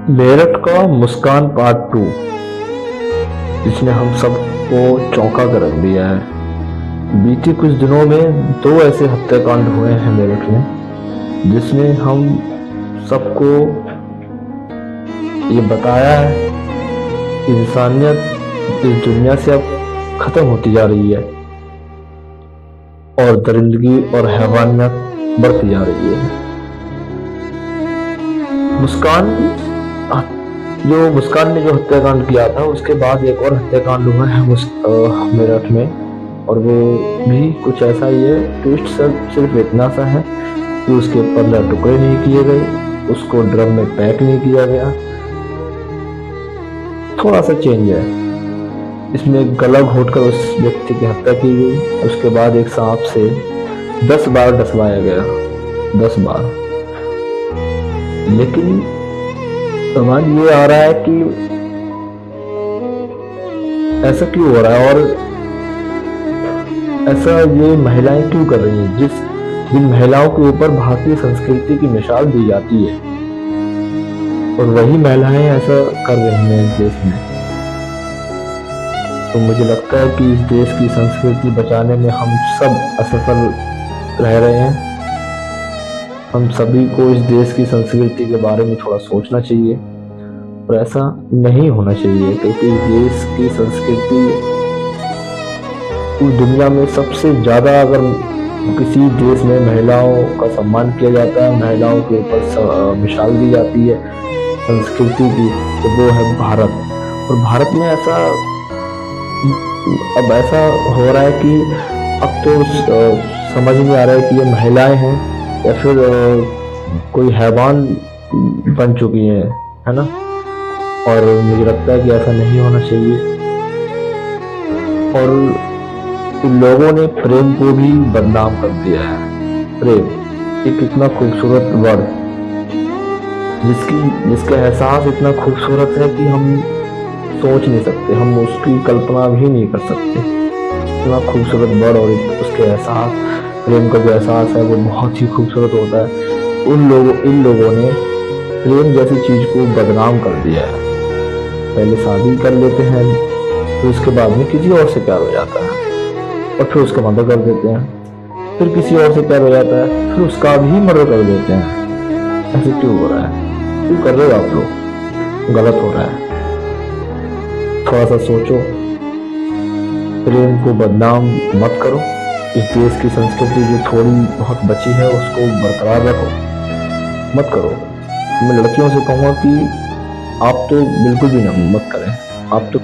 मेरठ का मुस्कान पार्ट 2 इसने हम सबको चौंका कर रख दिया है। बीते कुछ दिनों में दो ऐसे हत्याकांड हुए हैं मेरठ में जिसने हम सबको ये बताया है कि इंसानियत इस दुनिया से अब खत्म होती जा रही है और दरिंदगी और हैवानियत बढ़ती जा रही है। मुस्कान ने जो हत्याकांड किया था उसके बाद एक और हत्याकांड हुआ है मेरठ में, और वो भी कुछ ऐसा ही है। ट्विस्ट सिर्फ इतना सा है कि उसके 15 टुकड़े नहीं किए गए, उसको ड्रम में पैक नहीं किया गया, थोड़ा सा चेंज है। इसमें गला घोटकर उस व्यक्ति की हत्या की गई, उसके बाद एक सांप से 10 बार डसवाया गया, 10 बार। लेकिन समझ ये आ रहा है कि ऐसा क्यों हो रहा है और ऐसा ये महिलाएं क्यों कर रही हैं, जिन महिलाओं के ऊपर भारतीय संस्कृति की मिसाल दी जाती है, और वही महिलाएं ऐसा कर रही हैं इस देश में। तो मुझे लगता है कि इस देश की संस्कृति बचाने में हम सब असफल रह रहे हैं। हम सभी को इस देश की संस्कृति के बारे में थोड़ा सोचना चाहिए, और ऐसा नहीं होना चाहिए, क्योंकि इस देश की संस्कृति पूरी दुनिया में सबसे ज़्यादा, अगर किसी देश में महिलाओं का सम्मान किया जाता है, महिलाओं के ऊपर मिसाल दी जाती है संस्कृति की, तो वो है भारत। और भारत में अब ऐसा हो रहा है कि अब तो समझ नहीं आ रहा है कि ये महिलाएं हैं या फिर कोई हैवान बन चुकी है ना। और मुझे लगता है कि ऐसा नहीं होना चाहिए। और इन लोगों ने प्रेम को भी बदनाम कर दिया है। प्रेम एक इतना खूबसूरत वर्ड, जिसका एहसास इतना खूबसूरत है कि हम सोच नहीं सकते, हम उसकी कल्पना भी नहीं कर सकते। इतना खूबसूरत वर्ड, और उसके एहसास, प्रेम का जो एहसास है वो बहुत ही खूबसूरत होता है। इन लोगों ने प्रेम जैसी चीज को बदनाम कर दिया है। पहले शादी कर लेते हैं, फिर उसके बाद में किसी और से प्यार हो जाता है, और फिर उसका मर्डर कर देते हैं। फिर किसी और से प्यार हो जाता है, फिर उसका भी मर्डर कर देते हैं। ऐसे क्यों हो रहा है? क्यों कर रहे हो आप लोग? गलत हो रहा है। थोड़ा सा सोचो, प्रेम को बदनाम मत करो। इस देश की संस्कृति जो थोड़ी बहुत बची है उसको बरकरार रखो, मत करो। मैं लड़कियों से कहूँगा कि आप तो बिल्कुल भी ना मत करें। आप तो